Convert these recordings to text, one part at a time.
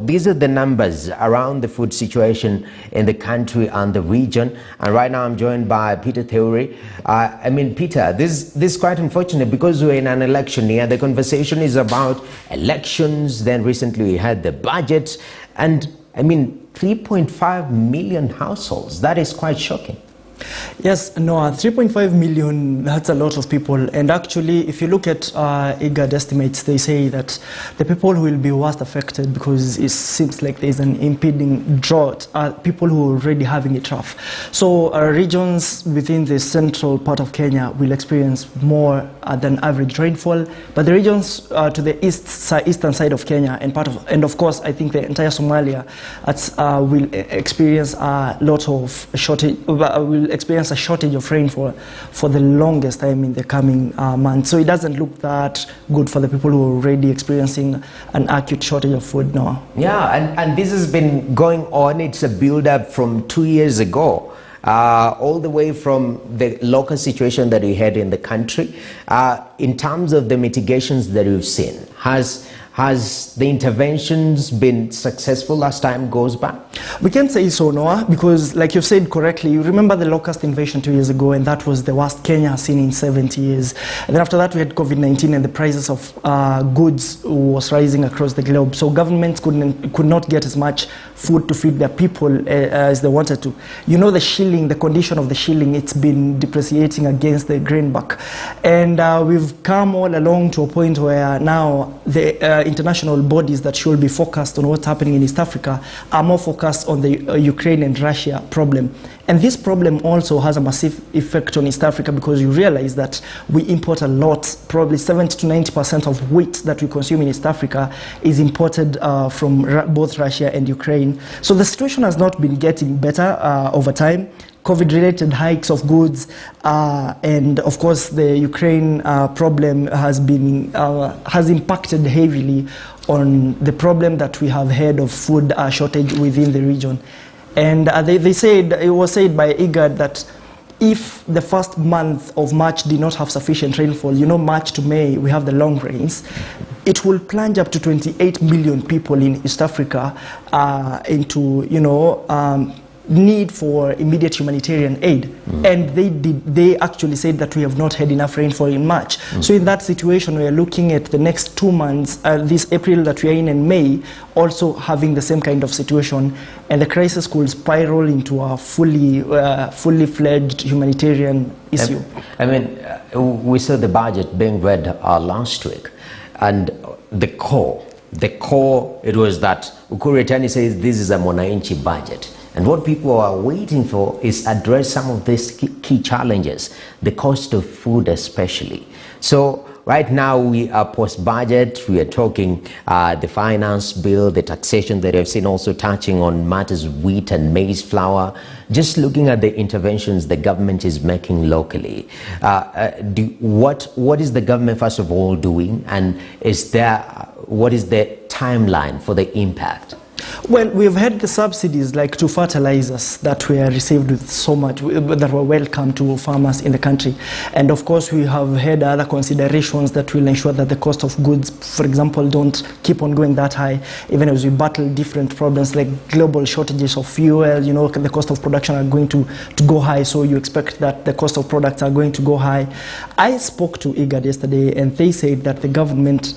These are the numbers around the food situation in the country and the region. And right now I'm joined by Peter Theory. Peter, this is quite unfortunate because we're in an election year. The conversation is about elections. Then recently we had the budget. And 3.5 million households. That is quite shocking. Yes, Noah, 3.5 million, that's a lot of people. And actually, if you look at IGAD estimates, they say that the people who will be worst affected, because it seems like there's an impending drought, are people who are already having it rough. So regions within the central part of Kenya will experience more than average rainfall. But the regions to the eastern side of Kenya and of course, I think the entire Somalia will experience a lot of shortage, will experience a shortage of rainfall for the longest time in the coming months. So it doesn't look that good for the people who are already experiencing an acute shortage of food now. Yeah, and this has been going on. It's a build-up from 2 years ago, all the way from the local situation that we had in the country. In terms of the mitigations that we've seen, has the interventions been successful as time goes by? We can say so, Noah, because like you've said correctly, you remember the locust invasion 2 years ago, and that was the worst Kenya has seen in 70 years. And then after that, we had COVID-19, and the prices of goods was rising across the globe. So governments could not get as much food to feed their people as they wanted to. You know, the shilling, the condition of the shilling, it's been depreciating against the greenback. And we've come all along to a point where now the international bodies that should be focused on what's happening in East Africa are more focused on the Ukraine and Russia problem. And this problem also has a massive effect on East Africa, because you realize that we import a lot, probably 70 to 90% of wheat that we consume in East Africa is imported from both Russia and Ukraine. So the situation has not been getting better over time. COVID-related hikes of goods, and of course the Ukraine problem has impacted heavily on the problem that we have had of food shortage within the region. And they said, it was said by IGAD that if the first month of March did not have sufficient rainfall, you know, March to May, we have the long rains, it will plunge up to 28 million people in East Africa into, need for immediate humanitarian aid. And they actually said that we have not had enough rainfall in March. So in that situation, we are looking at the next 2 months, this April that we are in and May, also having the same kind of situation, and the crisis could spiral into a fully fledged humanitarian issue. We saw the budget being read last week, and the core, it was that Ukur Yatani says this is a Mwananchi budget. And what people are waiting for is address some of these key challenges, the cost of food especially. So right now we are post-budget, we are talking the finance bill, the taxation that I've seen, also touching on matters of wheat and maize flour, just looking at the interventions the government is making locally. What is the government first of all doing, and what is the timeline for the impact? Well, we've had the subsidies like to fertilizers that were received with so much, that were welcome to farmers in the country. And of course, we have had other considerations that will ensure that the cost of goods, for example, don't keep on going that high, even as we battle different problems like global shortages of fuel. The cost of production are going to go high, so you expect that the cost of products are going to go high. I spoke to IGAD yesterday, and they said that the government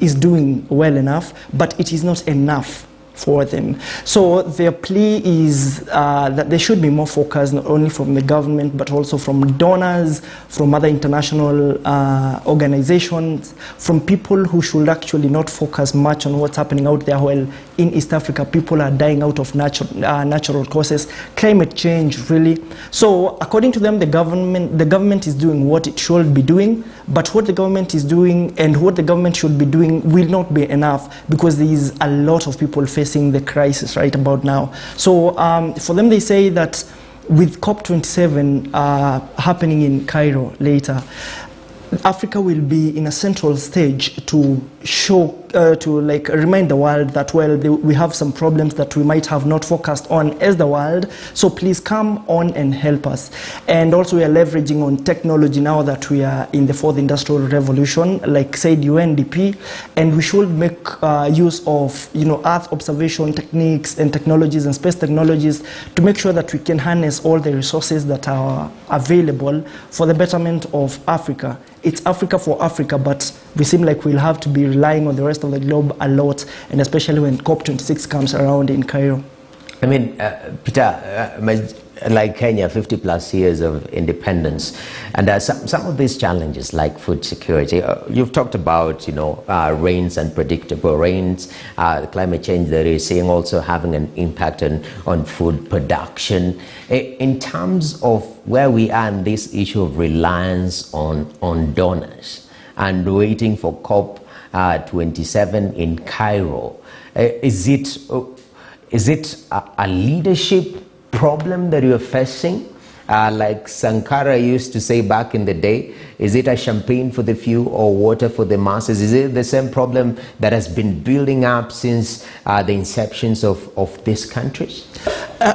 is doing well enough, but it is not enough for them. So their plea is that there should be more focus, not only from the government, but also from donors, from other international organizations, from people who should actually not focus much on what's happening out there. Well, in East Africa, people are dying out of natural causes, climate change, really. So according to them, the government is doing what it should be doing, but what the government is doing and what the government should be doing will not be enough, because there is a lot of people facing the crisis right about now. So for them, they say that with COP27 happening in Cairo later, Africa will be in a central stage to show to like remind the world that, well, we have some problems that we might have not focused on as the world, so please come on and help us. And also we are leveraging on technology now that we are in the fourth industrial revolution, like said UNDP, and we should make use of, you know, earth observation techniques and technologies and space technologies to make sure that we can harness all the resources that are available for the betterment of Africa. It's Africa for Africa, but we seem like we'll have to be relying on the rest of the globe a lot, and especially when COP26 comes around in Cairo. I mean, Peter, like Kenya, 50 plus years of independence, and some of these challenges like food security, you've talked about, you know, rains, unpredictable rains, climate change that is seeing also having an impact on food production. In terms of where we are in this issue of reliance on donors and waiting for COP27 in Cairo, is it a leadership problem that you're facing? Like Sankara used to say back in the day, is it a champagne for the few or water for the masses? Is it the same problem that has been building up since the inceptions of these countries?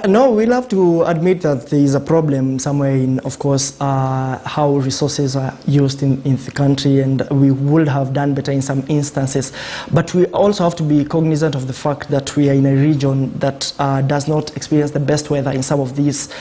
No, we'll have to admit that there is a problem somewhere in, of course, how resources are used in the country, and we would have done better in some instances. But we also have to be cognizant of the fact that we are in a region that does not experience the best weather in some of these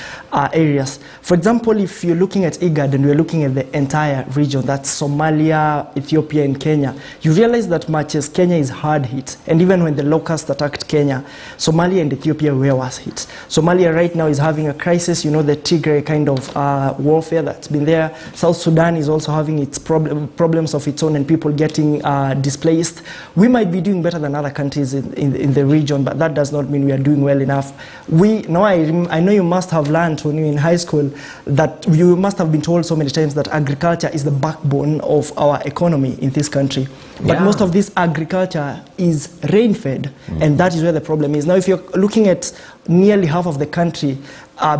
areas. For example, if you're looking at IGAD and we're looking at the entire region, that's Somalia, Ethiopia, and Kenya, you realize that much as Kenya is hard hit, and even when the locusts attacked Kenya, Somalia and Ethiopia were worse hit. Somalia right now is having a crisis, you know, the Tigray kind of warfare that's been there. South Sudan is also having its problems of its own and people getting displaced. We might be doing better than other countries in the region, but that does not mean we are doing well enough. I know you must have learned when you were in high school that you must have been told so many times that agriculture is the backbone of our economy in this country. But most of this agriculture is rain-fed, and that is where the problem is. Now, if you're looking at nearly half of the country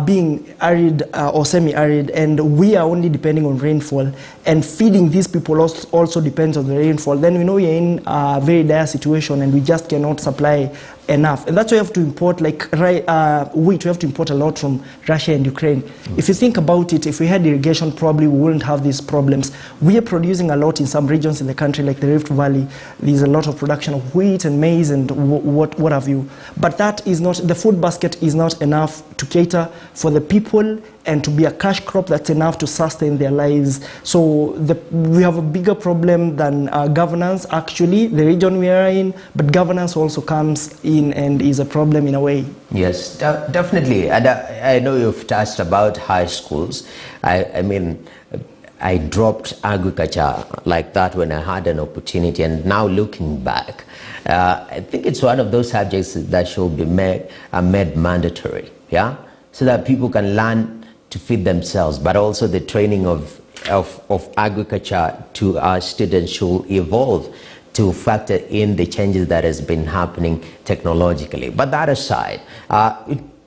being arid or semi-arid, and we are only depending on rainfall, and feeding these people also depends on the rainfall, then we know we're in a very dire situation and we just cannot supply enough. And that's why we have to import, like wheat, we have to import a lot from Russia and Ukraine. If you think about it, if we had irrigation, probably we wouldn't have these problems. We are producing a lot in some regions in the country, like the Rift Valley. There's a lot of production of wheat and maize and what have you. But that is not, the food basket is not enough to cater for the people and to be a cash crop that's enough to sustain their lives. So we have a bigger problem than governance, actually, the region we are in, but governance also comes in and is a problem in a way. Yes, definitely. And I know you've touched about high schools. I mean, I dropped agriculture like that when I had an opportunity, and now looking back, I think it's one of those subjects that should be made mandatory, yeah, so that people can learn to feed themselves, but also the training of agriculture to our students should evolve to factor in the changes that has been happening technologically. But that aside,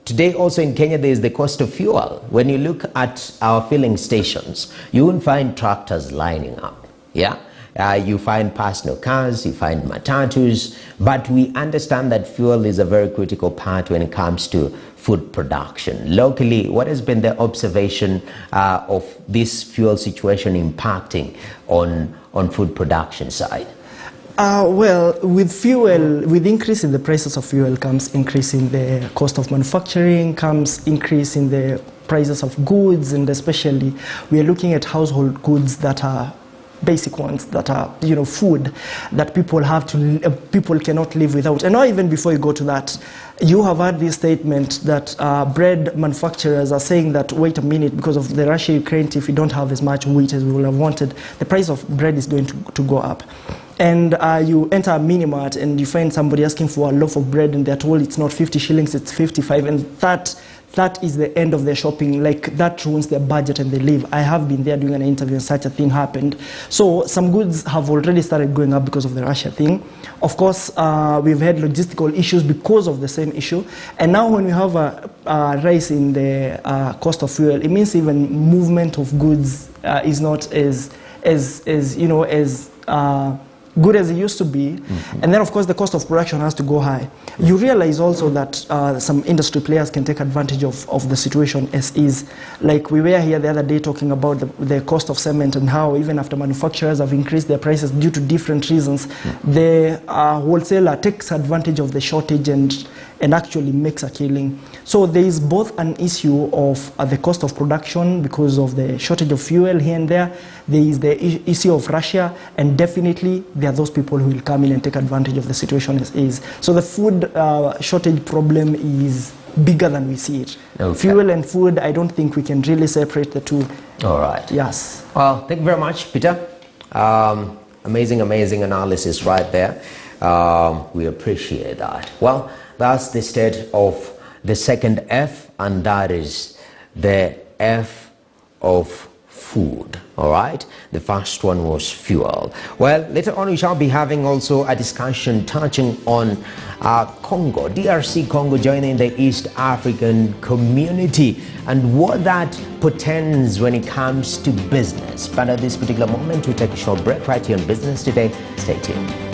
today also in Kenya there is the cost of fuel. When you look at our filling stations, you won't find tractors lining up, yeah? You find personal cars, you find matatus, but we understand that fuel is a very critical part when it comes to food production. Locally, what has been the observation of this fuel situation impacting on food production side? Well, with fuel, with increase in the prices of fuel comes increase in the cost of manufacturing, comes increase in the prices of goods, and especially we are looking at household goods that are basic ones, that are, you know, food that people have to, people cannot live without. And not even before you go to that, you have heard this statement that bread manufacturers are saying that, wait a minute, because of the Russia-Ukraine, if we don't have as much wheat as we would have wanted, the price of bread is going to go up. And you enter a mini-mart and you find somebody asking for a loaf of bread and they're told it's not 50 shillings, it's 55, and that is the end of their shopping. Like, that ruins their budget and they leave. I have been there doing an interview and such a thing happened. So some goods have already started going up because of the Russia thing. Of course, we've had logistical issues because of the same issue. And now when we have a rise in the cost of fuel, it means even movement of goods is not as good as it used to be. And then, of course, the cost of production has to go high. You realize also that some industry players can take advantage of the situation as is. Like we were here the other day talking about the cost of cement and how even after manufacturers have increased their prices due to different reasons, the wholesaler takes advantage of the shortage and actually makes a killing. So there is both an issue of the cost of production because of the shortage of fuel here and there. There is the issue of Russia, and definitely there are those people who will come in and take advantage of the situation as is. So the food shortage problem is bigger than we see it. Okay. Fuel and food, I don't think we can really separate the two. All right. Yes. Well, thank you very much, Peter. Amazing analysis right there. We appreciate that. Well, that's the state of the second F, and that is the F of food. All right, the first one was fuel. Well, later on we shall be having also a discussion touching on Congo, DRC Congo joining the East African community and what that portends when it comes to business. But at this particular moment, we take a short break right here on Business Today. Stay tuned.